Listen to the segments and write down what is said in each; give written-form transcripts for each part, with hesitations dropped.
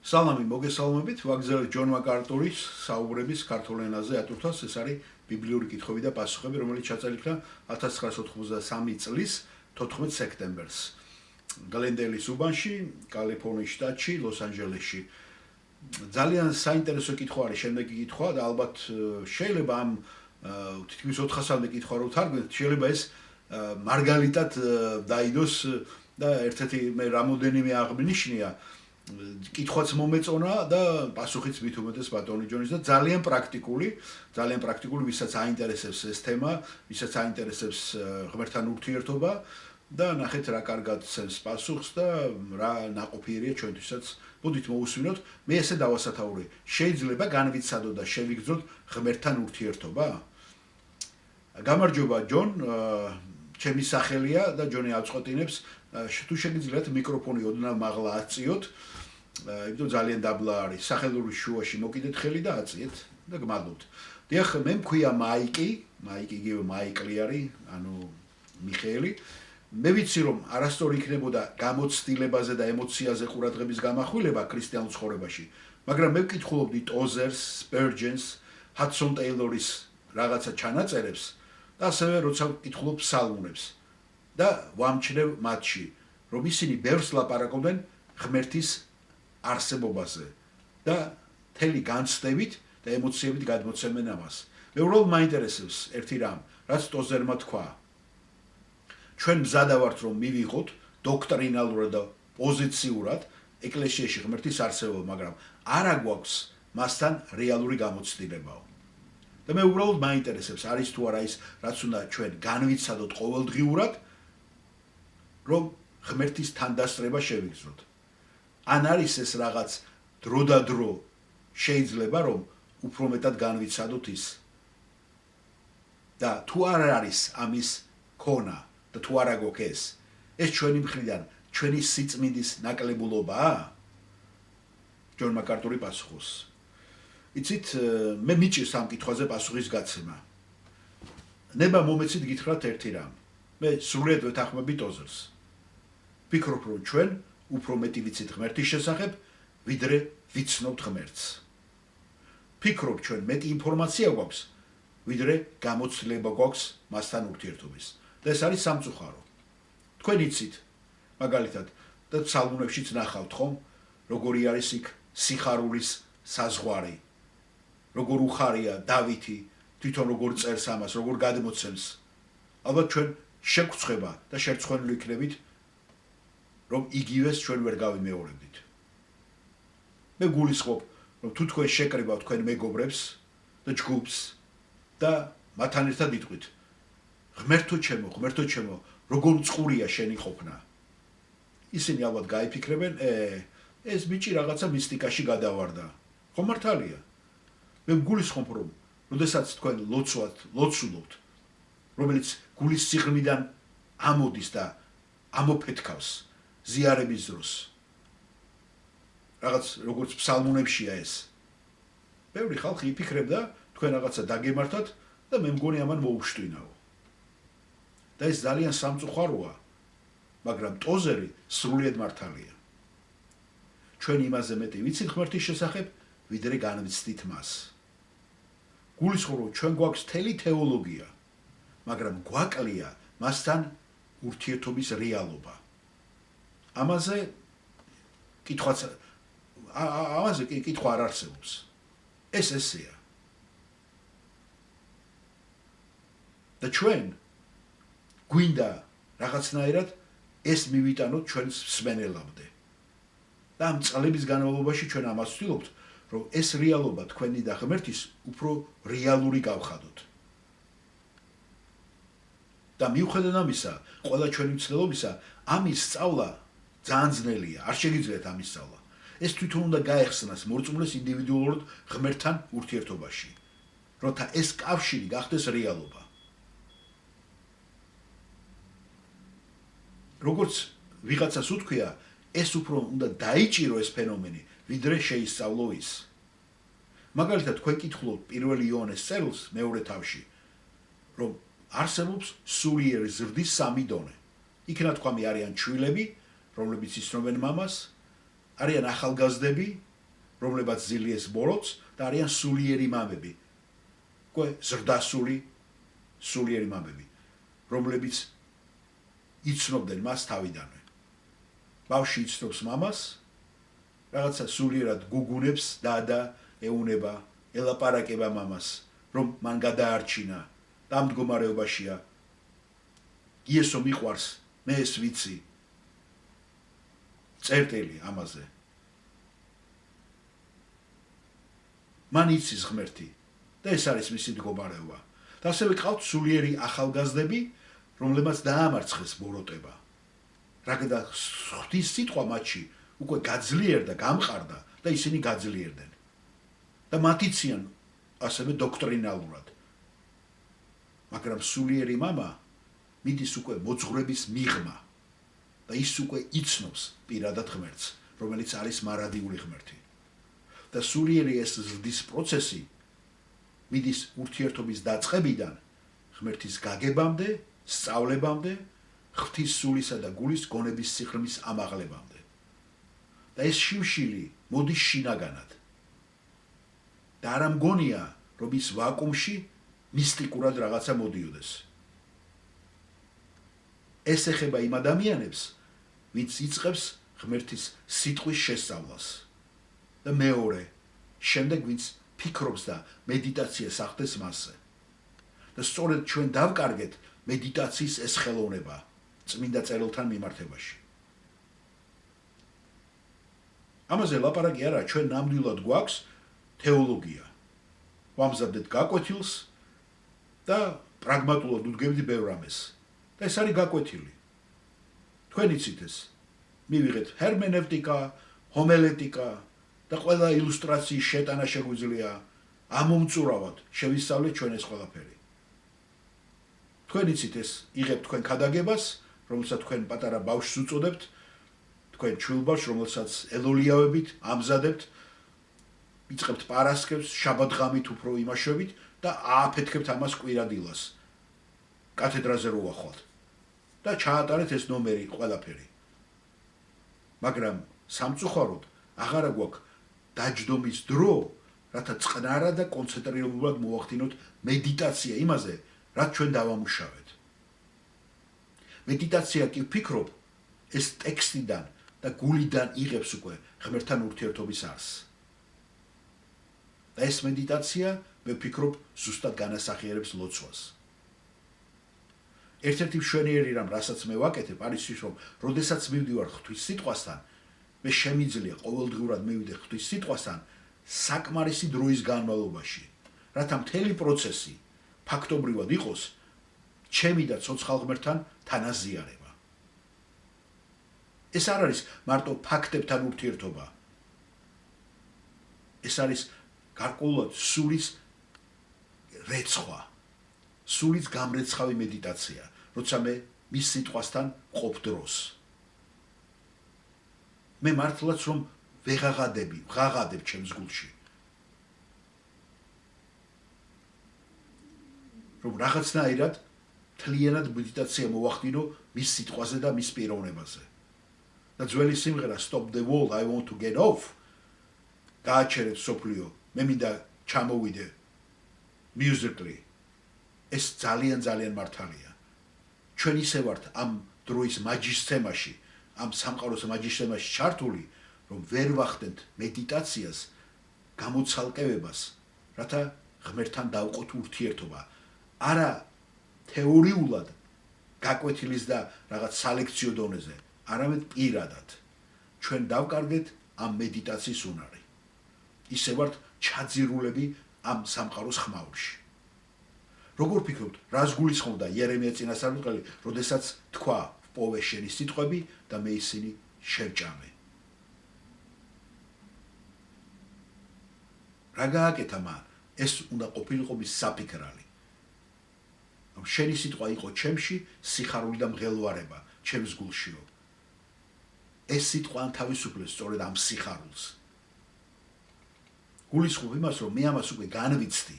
სალამი მოგესალმებით, ვაგზავნებთ ჯონ მაკარტურის საუბრების ქართულ ენაზე ატვირთვას, ეს არის ბიბლიური კითხვები და პასუხები, რომელიც ჩაწერილია 1993 წლის 14 სექტემბერს. გლენდეილის უბანში, კალიფორნიის შტატში, ლოს-ანჯელესში. ძალიან საინტერესო კითხვა არის შემდეგი კითხვა და ალბათ შეიძლება ამ თითქმის 400-მდე კითხვა რო ვთარგმნით, შეიძლება ეს მარგალიტად დაიდოს და ერთ-ერთი მე რამოდენიმე აღნიშნია კითხვაც მომეწონა და პასუხიც მით უმეტეს ბატონი ჯონის და ძალიან პრაქტიკული, ვისაც აინტერესებს ეს თემა, ვისაც აინტერესებს ღმერთთან ურთიერთობა და ნახეთ რა კარგად ცემს პასუხს და რა ნაყოფიერია ჩვენთვისაც. მოდით მოусმინოთ, მე ესე დავასათაური. შეიძლება განვიცადოთ და შევიგრძნოთ ღმერთთან ურთიერთობა? გამარჯობა ჯონ, ჩემი სახელია და ჯონი აწყვეტინებს, თუ შეგიძლიათ მიკროფონი ოდნავ მაღლა აწიოთ. იმიტომ ძალიან დაბლა არის. სახელური შუაში მოკიდეთ ხელი და აწიეთ და გმადლობთ. დიახ, მე მქვია მაიკი იგივე მაიკლი არის, ანუ მიხეელი. მე ვიცი რომ არასწორი იქნებოდა გამოცდილებაზე და ემოციაზე ყურადღების გამახვილება ქრისტიანულ ცხოვრებაში, მაგრამ მე ვკითხულობდი ტოზერს, სპერჯენს, ჰადსონ ტეილორის რაღაცა ჩანაწერებს და ასევე როცა ვკითხულობ ფსალმუნებს და ვამჩნევ მათში, რომ ისინი ბევრს ლაპარაკობდნენ ღმერთის არსებობაზე და მთელი განცდებით და ემოციებით გადმოცემენ ამას. მე უბრალოდ მაინტერესებს ერთი რამ, რაც ტოზერმა თქვა. ჩვენ მზადა ვართ რომ მივიღოთ დოქტრინალურად და პოზიციურად ეკლესიაში ღმერთის არსებობა, მაგრამ არა გვაქვს მასთან რეალური გამოცდილებაო. და მე უბრალოდ მაინტერესებს არის თუ არა ის, რაც უნდა ჩვენ განვიცადოთ ყოველდღიურად, რომ ღმერთის თანდასწრება შევიგრძნოთ. ან არის ეს რაღაც დრო და დრო შეიძლება რომ უფრო მეტად განვიცადოთ ის. და თუ არ არის ამის ქონა და თუ არა გვაქვს ეს ჩვენი მხრიდან ჩვენი სიწმინდის ნაკლებულობაა? ჯონ მაკარტური პასუხობს. იცით, მე მიჭირს ამ კითხვაზე პასუხის გაცემა. ნება მომეცით გითხრათ ერთი რამ. მე სრულიად ვეთანხმები ტოზერს. ვფიქრობ, რომ ჩვენ უფრო მეტი ვიცით ღმერთის შესახებ, ვიდრე ვიცნობთ ღმერთს. ვფიქრობ, ჩვენ მეტი ინფორმაცია გვაქვს, ვიდრე გამოცდილება გვაქვს მასთან ურთიერთობის. და ეს არის სამწუხარო. თქვენ იცით, მაგალითად, და ფსალმუნებშიც ნახავთ ხომ, როგორი არის იქ სიხარულის საზღვარი, როგორ უხარია დავითი, თვითონ როგორ წერს ამას, როგორ გადმოცემს. ალბათ ჩვენ შეგვრცხვება და შერცხვენილი იქნებით, რომ იგივეს ჩვენ ვერ გავიმეორებდით. მე გულისხმობ, რომ თუ თქვენ შეკრიბავთ თქვენ მეგობრებს და ჯგუფს და მათთან ერთად იტყვით, ღმერთო ჩემო, როგორ წყურია შენი ყოფნა. ისინი ალბათ გაიფიქრებენ, ეს ბიჭი რაღაცა მისტიკაში გადავარდა. ხო მართალია. მე გულისხმობ, რომ როდესაც თქვენ ლოცულობთ, რომელიც გულის სიღრმიდან ამოდის და ამოფეთქავს ზიარების დროს. რაღაც როგორც ფსალმუნებშია ეს. ბევრი ხალხი იფიქრებდა, თქვენ რაღაცა დაგემართათ და მე მგონი ამან მოუშვტვინაო. და ეს ძალიან სამწუხაროა, მაგრამ ტოზერი სრულიად მართალია. ჩვენ იმაზე მეტი ვიცით ღმერთის შესახებ, ვიდრე განვიცდით მას. გულისხმობ, რომ ჩვენ გვაქვს მთელი თეოლოგია, მაგრამ გვაკლია მასთან ურთიერთობის რეალობა. ამაზე კითხვა არ არსებობს. ეს ესეა. და ჩვენ გვინდა რაღაცნაირად ეს მივიტანოთ ჩვენს მსმენელამდე. და ამ წლების განმავლობაში ჩვენ ამას ვცდილობთ, რომ ეს რეალობა თქვენი და ღმერთის უფრო რეალური გავხადოთ. და მიუხედავად ამისა, ყველა ჩვენი მცდელობისა, ამის სწავლა ძალიან ძნელია, არ შეგიძლიათ ამის სწავლა. ეს თვითონ უნდა გაეხსნას მორწმუნეს ინდივიდუალურად ღმერთთან ურთიერთობაში, როცა ეს კავშირი გახდეს რეალობა. როგორც ვიღაცას უთქვია, ეს უფრო უნდა დაიჭირო ეს ფენომენი, ვიდრე შეისწავლო ის. მაგალითად, თქვენ კითხულობთ 1 იოანეს წერილს მეორე თავში, რომ არსებობს სულიერი ზრდის 3 დონე. იქ ნათქვამი არიან ჩვილები, რომლებიც იცნობენ მამას, არიან ახალგაზრდები რომლებაც ზილიეს ბოროტს და არიან სულიერი მამები. უკვე ზრდასული სულიერი მამები, რომლებიც იცნობდნენ მას თავიდანვე. ბავშვი იცნობს მამას, რაღაცა სულიერად გუგუნებს და ეუნება, ელაპარაკება მამას, რომ მან გადაარჩინა და ამ მდგომარეობაშია. იესო მიყვარს, მე ეს ვიცი. წერტილი ამაზე. მან იცის ღმერთი და ეს არის მისი მდგომარეობა. და ასევე ყავთ სულიერი ახალგაზრდები, რომლებმაც დაამარცხეს ბოროტება. რადგან ღვთის სიტყვა მათში უკვე გაძლიერდა, გამყარდა და ისინი გაძლიერდნენ. და მათ იციან ასევე დოქტრინალურად. მაგრამ სულიერი მამა მიდის უკვე მოძღვრების მიღმა და ის უკვე იცნობს პირადად ღმერთს, რომელიც არის მარადიული ღმერთი. და სულიერი ეს ზრდის პროცესი მიდის ურთიერთობის დაწყებიდან ღმერთის გაგებამდე, სწავლებამდე, ღვთის სულისა და გულის გონების სიღრმის ამაღლებამდე. და ეს შიმშილი მოდის შინაგანად. და არ მგონია, რომ ის ვაკუუმში მისტიკურად რაღაცა მოდიოდეს. ეს ეხება იმ ადამიანებს, ვინც იწყებს ღმერთის სიტყვის შესწავლას. და მეორე, შემდეგ ვინც ფიქრობს და მედიტაციას ახდენს მასზე. და სწორედ ჩვენ დავკარგეთ მედიტაციის ეს ხელოვნება წმინდა წერილთან მიმართებაში. ამაზე ლაპარაკი არა, ჩვენ ნამდვილად გვაქვს თეოლოგია. ვამზადეთ გაკვეთილს და პრაგმატულად უდგებდი ბევრ ამას. და ეს არის გაკვეთილი. თქვენ იცით ეს. მივიღეთ ჰერმენევტიკა, ჰომილეტიკა და ყველა ილუსტრაციის შეტანა შეგვიძლია ამომწურავად შევისწავლეთ ჩვენ ეს ყველაფერი. თქვენ იცით ეს, იღებთ თქვენ ქადაგებას, რომელსაც თქვენ პატარა ბავშვს უწოდებთ, თქვენ ჩვილბავშვს, რომელსაც ელოლიავებით ამზადებთ, იწყებთ პარასკევს, შაბათ-ღამით უფრო იმაშვებით და ააფეთქებთ ამას კვირადილას. კათედრაზე რო ვახვალთ და ჩაატარეთ ეს ნომერი ყველაფერი. მაგრამ სამწუხაროდ აღარა გვაქვს დაჯდომის დრო, რათა წყნარად და კონცენტრირებულად მოვახდინოთ მედიტაცია იმაზე, რაც ჩვენ დავამუშავეთ. მედიტაცია კი ვფიქრობ, ეს ტექსტიდან და გულიდან იღებს უკვე ღმერთთან ურთიერთობის არსს. და ეს მედიტაცია, მე ვფიქრობ, ზუსტად განასახიერებს ლოცვას. ერთ-ერთი მშვენიერი რამ, რასაც მე ვაკეთებ, არის ის, რომ როდესაც მივდივარ ღვთის სიტყვასთან, მე შემიძლია ყოველდღურად მივიდე ღვთის სიტყვასთან საკმარისი დროის განმავლობაში, რათა მთელი პროცესი ფაქტობრივად იყოს ჩემი და ცოცხალ ღმერთთან თანაზიარება. ეს არ არის მარტო ფაქტებთან ურთიერთობა. ეს არის გარკვეულად სულის რეცხვა, სულის გამრეცხავი მედიტაცია, როცა მე მის სიტყვასთან ყოფ დროს. მე მართლაც რომ ვღაღადებ ჩემს გულში. რომ რაღაცნაირად თლიანად მედიტაცია მოვახდინო მის სიტყვაზე და მის პიროვნებაზე. და ძველი სიმღერა Stop the Wall, I want to get off. გააჩერეთ სოფლიო, მე მინდა ჩამოვიდე musically. ეს ძალიან მართალია. ჩვენ ისე ვართ ამ დროის მაჯისცემაში, ამ სამყაროს მაჯისცემაში ჩართული, რომ ვერ ვახდენთ მედიტაციას, გამოცალკევებას, რათა ღმერთთან დავყოთ ურთიერთობა. არა თეორიულად გაკვეთილის და რაღაც სალექციო დონეზე, არამედ პირადად. ჩვენ დავკარგეთ ამ მედიტაციის უნარი. ისე ვართ ჩაძირულები ამ სამყაროს ხმაურში. როგორ ფიქრობთ, რას გულისხმობდა იერემია წინასწარმეტყველი, როდესაც თქვა პოვე შენი სიტყვები და მე ისინი შევჭამე. რა გააკეთა მან? ეს უნდა ყოფილიყო მის საფიქრალი. რომ შენი სიტყვა იყო ჩემში სიხარული და მღელვარება ჩემს გულშიო. ეს სიტყვა თავისუფლებს სწორედ ამ სიხარულს. გულისხმობ იმას, რომ მე ამას უკვე განვიცდი,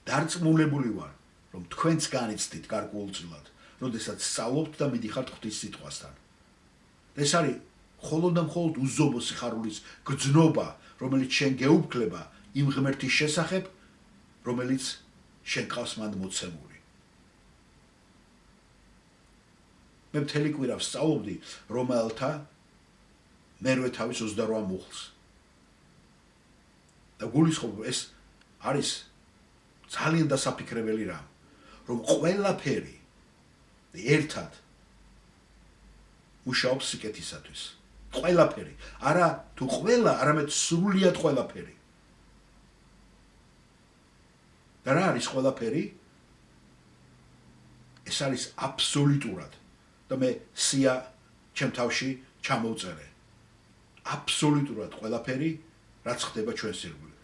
დარწმუნებული ვარ, რომ თქვენც განიცდით გარკვეულწილად, როდესაც სწავლობთ და მიდიხართ ღვთის სიტყვასთან. ეს არის მხოლოდ და მხოლოდ უზომო სიხარულის გრძნობა, რომელიც შენ გეუფლება იმ ღმერთის შესახებ, რომელიც შენ ყავს მანდ მოცემული. მე მთელი კვირა ვსწავლობდი რომაელთა მერვე თავის 28 მუხლს. და გულისხმობ ეს არის ძალიან დასაფიქრებელი რამ, რომ ყველაფერი ერთად მუშაობს სიკეთისათვის. ყველაფერი, არა თუ ყველა, არამედ სრულიად ყველაფერი. და რა არის ყველაფერი? ეს არის აბსოლუტურად და მე სია ჩემ თავში ჩამოვწერე. აბსოლუტურად ყველაფერი, რაც ხდება ჩვენს ირგვლივ.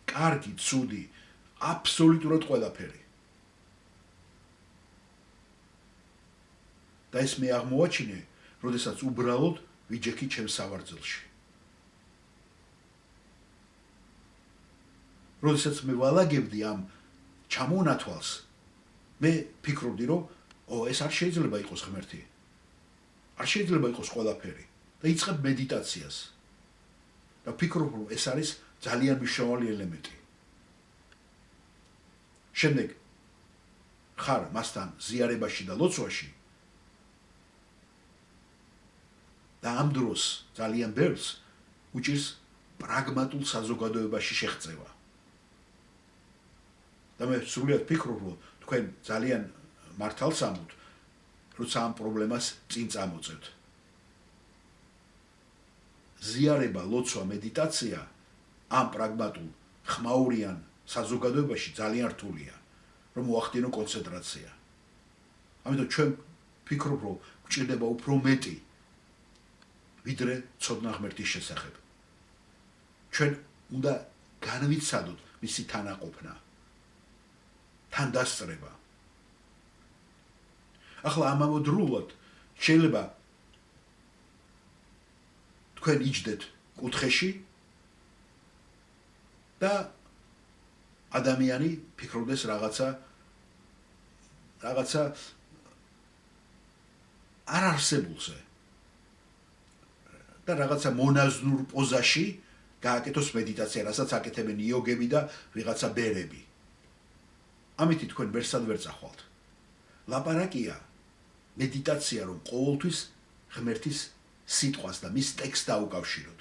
კარგი, ცუდი, აბსოლუტურად ყველაფერი. და ეს მე აღმოვაჩინე, როდესაც უბრალოდ ვიჯექი ჩემს სავარძელში. როდესაც მე ვალაგებდი ამ ჩამონათვალს, მე ფიქრობდი, რომ ეს არ შეიძლება იყოს ღმერთი. არ შეიძლება იყოს ყველაფერი და იწყებ მედიტაციას. და ფიქრობ, რომ ეს არის ძალიან მნიშვნელოვანი ელემენტი. შემდეგ ხარ მასთან ზიარებაში და ლოცვაში და ამ დროს ძალიან ბევრს უჭირს პრაგმატულ საზოგადოებაში შეღწევა. და მე სრულიად ფიქრობ, რომ თქვენ ძალიან მართალს ამბობთ, როცა ამ პრობლემას წინ წამოწევთ. ზიარება, ლოცვა, მედიტაცია ამ პრაგმატულ ხმაურიან საზოგადოებაში ძალიან რთულია, რომ მოახდინო კონცენტრაცია. ამიტომ ჩვენ ფიქრობ, რომ გვჭირდება უფრო მეტი ვიდრე ცოდნა ღმერთის შესახებ. ჩვენ უნდა განვიცადოთ მისი თანაყოფნა, თან დასწრება. ახლა ამავდროულად შეიძლება თქვენ იჯდეთ კუთხეში და ადამიანი ფიქრობდეს რაღაცა არ არსებულზე და რაღაცა მონაზნურ პოზაში გააკეთოს მედიტაცია, რასაც აკეთებენ იოგები და ვიღაცა ბერები. ამით თქვენ ვერსად ვერ წახვალთ. ლაპარაკია მედიტაცია, რომ ყოველთვის ღმერთის სიტყვას და მის ტექსტს დაუკავშიროთ.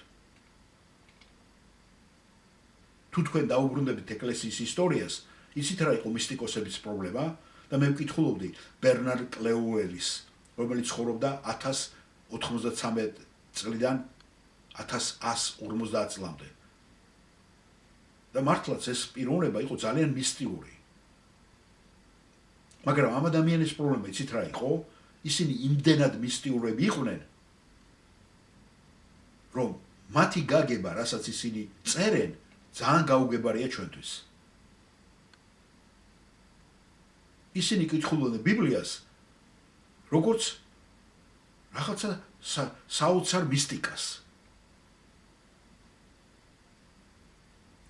თუ თქვენ დაუბრუნდებით ეკლესიის ისტორიას, იცით რა იყო მისტიკოსების პრობლემა და მე ვკითხულობდი ბერნარ კლეუელის, რომელიც ცხოვრობდა 1093 წლიდან 1150 წლამდე. და მართლაც ეს პიროვნება იყო ძალიან მისტიური. მაგრამ ამ ადამიანის პრობლემა იცით რა იყო? ისინი იმდენად მისტიურები იყვნენ, რომ მათი გაგება, რასაც ისინი წერენ, ძალიან გაუგებარია ჩვენთვის. ისინი კითხულობდნენ ბიბლიას, როგორც რაღაცა საოცარ მისტიკას.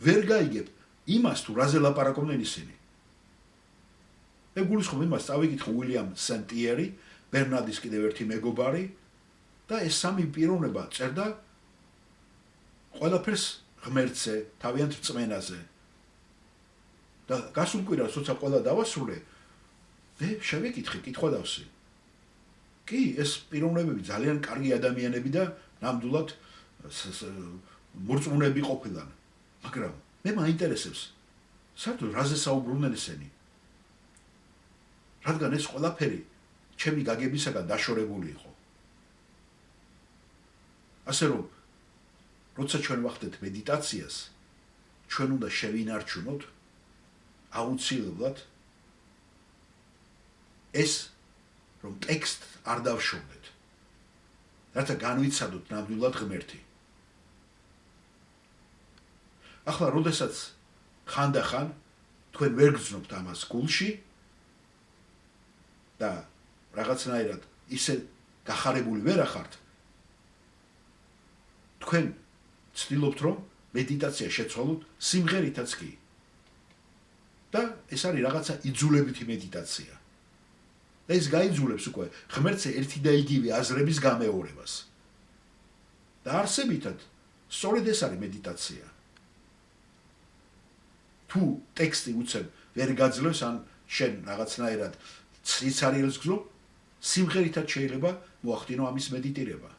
ვერ გაიგებ იმას, თუ რაზე ლაპარაკობდნენ ისინი. მე გულისხმობ იმას, წავიკითხე უილიამ სენტიერი, ბერნარდის კიდევ ერთი მეგობარი და ეს სამი პიროვნება წერდა ყველაფერს ღმერთზე, თავიანთ რწმენაზე. და გასულ კვირას, როცა ყველა დავასრულე, მე შევეკითხე, კითხვა დავსი. კი, ეს პიროვნებები ძალიან კარგი ადამიანები და ნამდვილად მორწმუნეები ყოფილან. მაგრამ მე მაინტერესებს, საერთოდ რაზე საუბრობდნენ ესენი? რადგან ეს ყველაფერი ჩემი გაგებისაგან დაშორებული იყო. ასე რომ, როცა ჩვენ ვახდეთ მედიტაციას, ჩვენ უნდა შევინარჩუნოთ აუცილებლად ეს, რომ ტექსტ არ დავშორდეთ, რათა განვიცადოთ ნამდვილად ღმერთი. ახლა, როდესაც ხანდახან თქვენ ვერ გრძნობთ ამას გულში და რაღაცნაირად ისე გახარებული ვერ ახართ, თქვენ ცდილობთ, რომ მედიტაცია შეცვალოთ სიმღერითაც კი. და ეს არის რაღაცა იძულებითი მედიტაცია. და ეს გაიძულებს უკვე ღმერთზე ერთი და იგივე აზრების გამეორებას. და არსებითად, სწორედ ეს არის მედიტაცია. თუ ტექსტი უცებ ვერ გაძლევს ან შენ რაღაცნაირად ციცარიელს გზნობ, სიმღერითაც შეიძლება მოახდინო ამის მედიტირება.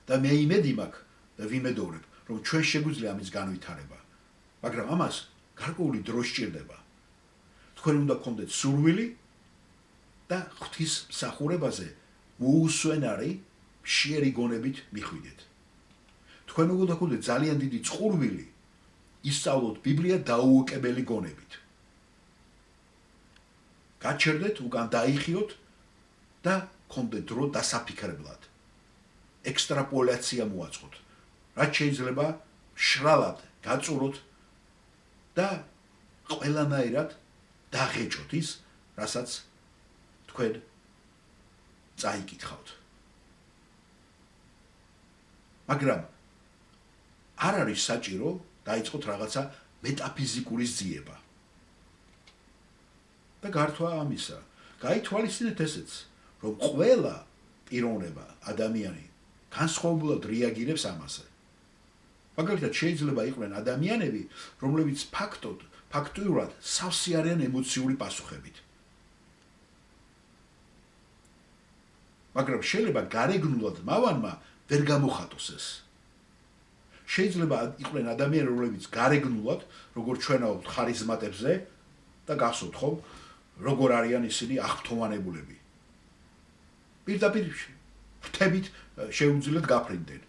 და მე იმედი მაქვს და ვიმედოვრებ, რომ ჩვენ შეგვიძლია ამის განვითარება, მაგრამ ამას გარკვეული დრო სჭირდება. თქვენ უნდა გქონდეთ სურვილი და ღვთის მსახურებაზე მოუსვენარი მშიერი გონებით მიხვიდეთ. თქვენ უნდა გქონდეთ ძალიან დიდი წყურვილი ისწავლოთ ბიბლია დაუოკებელი გონებით. გაჩერდეთ, უკან დაიხიოთ და გქონდეთ დრო დასაფიქრებლად. ექსტრაპოლაცია მოაწყოთ, რაც შეიძლება შრალად გაწუროთ და ყველანაირად დაღეჭოთ ის, რასაც თქვენ წაიკითხავთ. მაგრამ არ არის საჭირო დაიწყოთ რაღაცა მეტაფიზიკური ძიება. და გართვა ამისა, გაითვალისწინეთ ესეც, რომ ყველა პიროვნება, ადამიანი განსხვავებულად რეაგირებს ამაზე. მაგალითად, შეიძლება იყვნენ ადამიანები, რომლებიც ფაქტურად სავსე არიან ემოციური პასუხებით. მაგრამ შეიძლება გარეგნულად მავანმა ვერ გამოხატოს ეს. შეიძლება იყვნენ ადამიანები, რომლებიც გარეგნულად, როგორც ჩვენაობთ ხარიზმატებზე და გახსოვთ ხომ, როგორ არიან ისინი აღფრთოვანებულები. პირდაპირ ფრთებით შეუძლიათ გაფრინდნენ.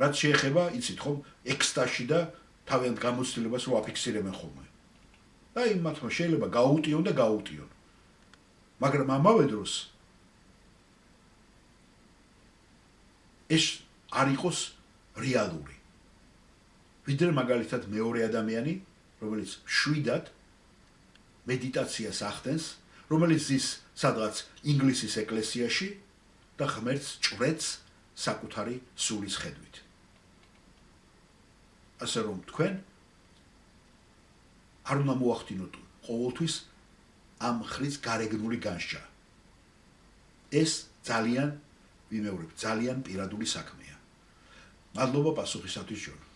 რაც შეეხება, იცით ხომ, ექსტაზში და თავიანთ გამოცდილებას რო აფიქსირებენ ხოლმე. და იმათმა შეიძლება გაუტიონ და გაუტიონ. მაგრამ ამავე დროს ეს არ იყოს რეალური. ვიდრე მაგალითად მეორე ადამიანი, რომელიც შვიდად მედიტაციას ახდენს, რომელიც ის სადღაც ინგლისის ეკლესიაში და ღმერთს ჭვრეთს საკუთარი სულის ხედვით. ასე რომ თქვენ არ უნდა მოახდინოთ ყოველთვის ამ ხრის გარეგნული განსჯა. ეს ძალიან ვიმეორებ, ძალიან პირადული საქმეა. მადლობა პასუხისათვის, ჯონ.